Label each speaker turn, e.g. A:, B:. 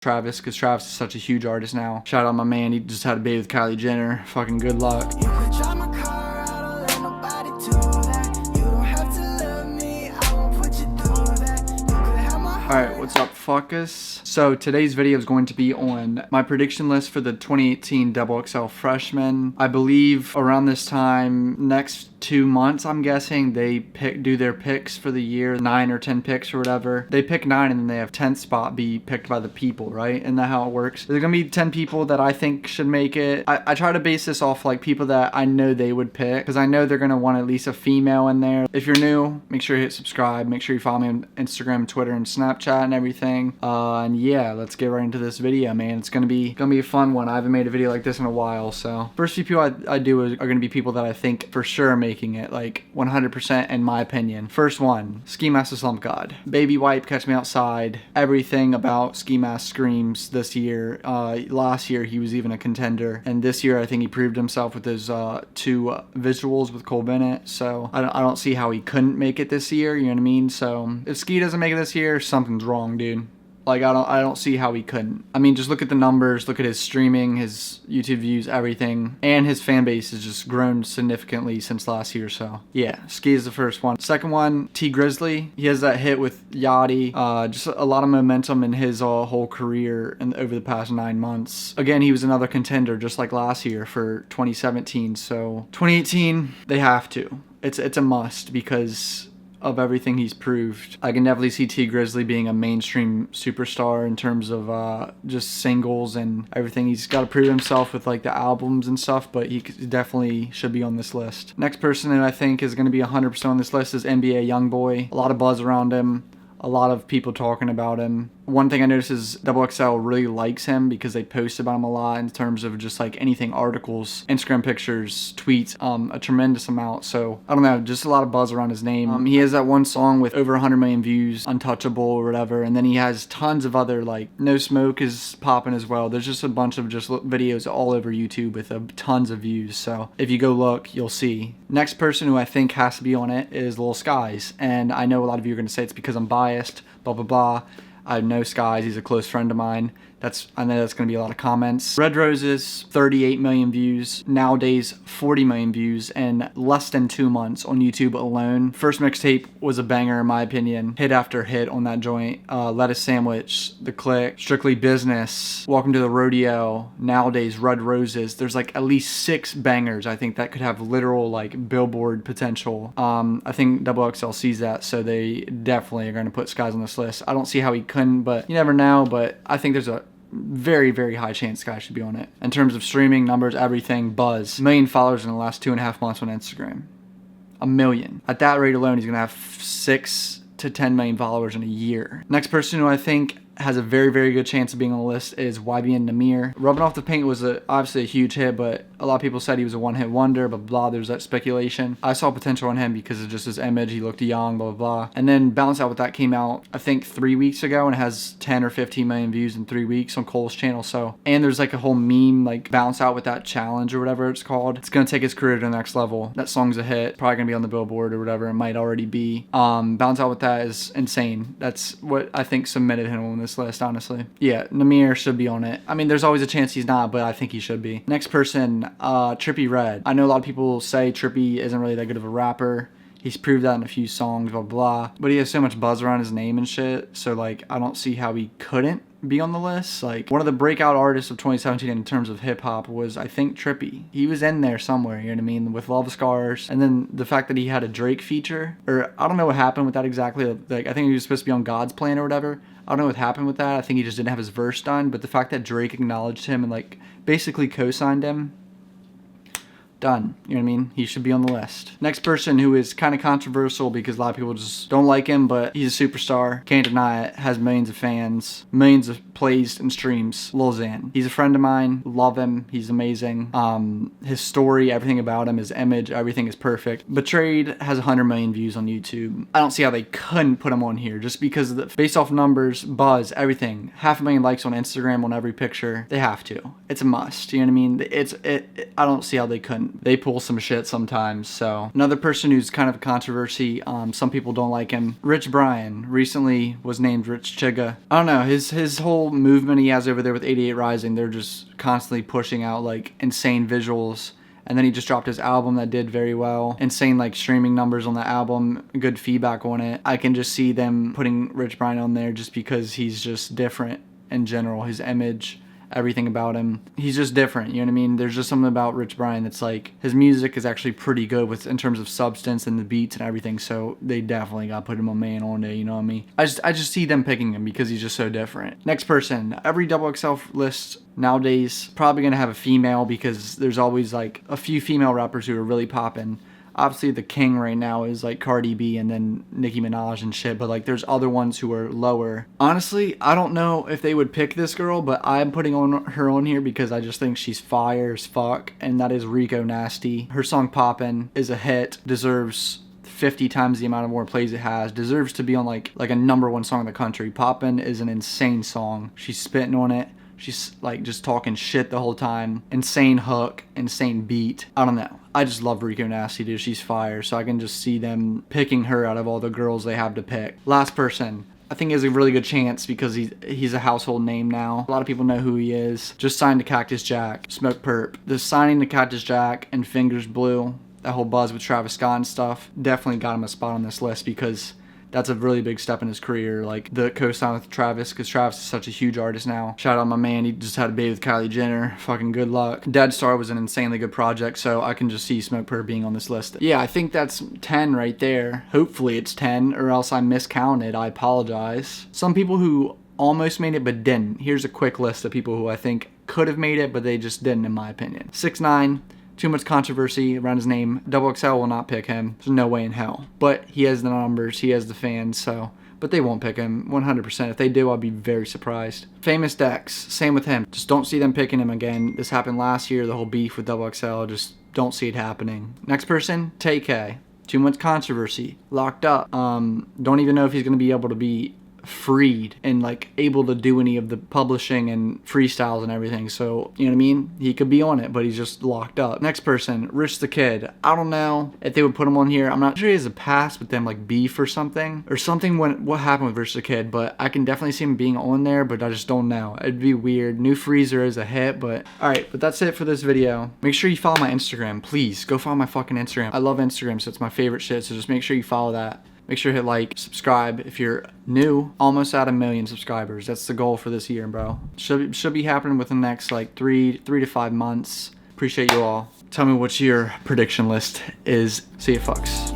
A: Travis, because Travis is such a huge artist now. Shout out my man, he just had a baby with Kylie Jenner. Fucking good luck.
B: You could drive my car, I don't let nobody do that. You don't have to love me, I won't put you through that. You could have my heart.
A: Alright, what's up, fuckers? So today's video is going to be on my prediction list for the 2018 XXL Freshmen. I believe around this time, next 2 months, I'm guessing, they do their picks for the year, 9 or 10 picks or whatever. They pick 9 and then they have 10th spot be picked by the people, right? Isn't that how it works? There's gonna be 10 people that I think should make it. I try to base this off like people that I know they would pick, because I know they're gonna want at least a female in there. If you're new, make sure you hit subscribe. Make sure you follow me on Instagram, Twitter, and Snapchat and everything. And yeah, let's get right into this video, man. It's gonna be a fun one. I haven't made a video like this in a while, so first few people I do are gonna be people that I think for sure making it, like 100% in my opinion. First one, Ski Mask the Slump God. Baby Wipe, Catch Me Outside. Everything about Ski Mask screams this year. Last year he was even a contender, and this year I think he proved himself with his 2 visuals with Cole Bennett. So I don't see how he couldn't make it this year. You know what I mean? So if Ski doesn't make it this year, something's wrong, dude. Like, I don't see how he couldn't. I mean, just look at the numbers, look at his streaming, his YouTube views, everything. And his fan base has just grown significantly since last year, so. Yeah, Ski is the first one. Second one, Grizzly. He has that hit with Yachty. Just a lot of momentum in his whole career over the past 9 months. Again, he was another contender, just like last year for 2017. So, 2018, they have to. It's a must, because of everything he's proved. I can definitely see Grizzly being a mainstream superstar in terms of just singles and everything. He's got to prove himself with like the albums and stuff, but he definitely should be on this list. Next person who I think is going to be 100% on this list is NBA Youngboy. A lot of buzz around him. A lot of people talking about him. One thing I noticed is XXL really likes him because they post about him a lot in terms of just like anything, articles, Instagram pictures, tweets, a tremendous amount. So I don't know, just a lot of buzz around his name. He has that one song with over 100 million views, Untouchable or whatever, and then he has tons of other, like No Smoke is popping as well. There's just a bunch of just videos all over YouTube with tons of views. So if you go look, you'll see. Next person who I think has to be on it is Lil Skies, and I know a lot of you are going to say it's because I'm biased, blah blah blah. I know Skies, he's a close friend of mine. I know that's going to be a lot of comments. Red Roses, 38 million views. Nowadays, 40 million views in less than 2 months on YouTube alone. First mixtape was a banger in my opinion. Hit after hit on that joint. Lettuce Sandwich, The Click, Strictly Business, Welcome to the Rodeo, Nowadays, Red Roses. There's like at least 6 bangers I think that could have literal like billboard potential. I think XXL sees that, so they definitely are going to put Skies on this list. I don't see how he couldn't, but you never know. But I think there's a very, very high chance Sky should be on it. In terms of streaming, numbers, everything, buzz. 1 million followers in the last 2.5 months on Instagram. 1 million. At that rate alone, he's going to have 6 to 10 million followers in a year. Next person who I think has a very, very good chance of being on the list is YBN Namir. Rubbing Off the Paint was obviously a huge hit, but a lot of people said he was a one-hit wonder, blah, blah, there's that speculation. I saw potential in him because of just his image. He looked young, blah, blah, blah. And then Bounce Out With That came out, I think 3 weeks ago, and it has 10 or 15 million views in 3 weeks on Cole's channel. So, and there's like a whole meme, like Bounce Out With That challenge or whatever it's called. It's gonna take his career to the next level. That song's a hit, probably gonna be on the Billboard or whatever. It might already be. Bounce Out With That is insane. That's what I think cemented him on this list, honestly. Yeah, Namir should be on it. I mean, there's always a chance he's not, but I think he should be. Next person, Trippy Red. I know a lot of people say Trippy isn't really that good of a rapper. He's proved that in a few songs, blah, blah. But he has so much buzz around his name and shit. So, like, I don't see how he couldn't be on the list. Like, one of the breakout artists of 2017 in terms of hip-hop was, I think, Trippy. He was in there somewhere, you know what I mean, with Love Scars. And then the fact that he had a Drake feature, or I don't know what happened with that exactly. Like, I think he was supposed to be on God's Plan or whatever. I don't know what happened with that. I think he just didn't have his verse done. But the fact that Drake acknowledged him and, like, basically co-signed him, done. You know what I mean? He should be on the list. Next person who is kind of controversial because a lot of people just don't like him, but he's a superstar. Can't deny it. Has millions of fans. Millions of plays and streams. Lil Xan. He's a friend of mine. Love him. He's amazing. His story, everything about him, his image, everything is perfect. Betrayed has 100 million views on YouTube. I don't see how they couldn't put him on here just because of the, based off numbers, buzz, everything. 500,000 likes on Instagram on every picture. They have to. It's a must. You know what I mean? I don't see how they couldn't. and they pull some shit sometimes. So another person who's kind of a controversy, some people don't like him, Rich Brian, recently was named Rich Chigga. I don't know, his whole movement he has over there with 88 Rising, they're just constantly pushing out like insane visuals. And then he just dropped his album that did very well. Insane like streaming numbers on the album, good feedback on it. I can just see them putting Rich Brian on there just because he's just different in general. His image, everything about him, he's just different, you know what I mean? There's just something about Rich Brian that's like, his music is actually pretty good with in terms of substance and the beats and everything, so they definitely got to put him a man on it, you know what I mean? I just see them picking him because he's just so different. Next person, every XXL list nowadays probably gonna have a female because there's always like a few female rappers who are really popping. Obviously the king right now is like Cardi B and then Nicki Minaj and shit, but like there's other ones who are lower. Honestly, I don't know if they would pick this girl, but I'm putting her on here because I just think she's fire as fuck, and that is Rico Nasty. Her song Poppin' is a hit, deserves 50 times the amount of more plays it has, deserves to be on like a #1 song in the country. Poppin' is an insane song. She's spitting on it. She's like just talking shit the whole time. Insane hook, insane beat. I don't know. I just love Rico Nasty, dude. She's fire. So I can just see them picking her out of all the girls they have to pick. Last person. I think he has a really good chance because he's a household name now. A lot of people know who he is. Just signed to Cactus Jack. Smoke Perp. The signing to Cactus Jack and Fingers Blue, that whole buzz with Travis Scott and stuff, definitely got him a spot on this list because that's a really big step in his career, like the co-sign with Travis, because Travis is such a huge artist now. Shout out my man, he just had a baby with Kylie Jenner. Fucking good luck. Dead Star was an insanely good project, so I can just see Smoke Perp being on this list. Yeah, I think that's 10 right there. Hopefully it's 10, or else I miscounted. I apologize. Some people who almost made it but didn't. Here's a quick list of people who I think could have made it, but they just didn't, in my opinion. 6ix9ine. Too much controversy around his name. XXL will not pick him. There's no way in hell. But he has the numbers. He has the fans. So, but they won't pick him 100%. If they do, I'll be very surprised. Famous Dex. Same with him. Just don't see them picking him again. This happened last year. The whole beef with XXL. Just don't see it happening. Next person, TK. Too much controversy. Locked up. Don't even know if he's going to be able to be freed and like able to do any of the publishing and freestyles and everything, so you know what I mean, he could be on it, but he's just locked up. Next person, Rich the Kid. I don't know if they would put him on here. I'm not sure he has a past with them, like beef or something when what happened with Rich the Kid, but I can definitely see him being on there, but I just don't know. It'd be weird. New Freezer is a hit, but alright, but that's it for this video. Make sure you follow my Instagram. Please go follow my fucking Instagram. I love Instagram, so it's my favorite shit, so just make sure you follow that. Make sure to hit like, subscribe if you're new. Almost at 1 million subscribers. That's the goal for this year, bro. Should be happening within the next like 3 to 5 months. Appreciate you all. Tell me what your prediction list is. See you, fucks.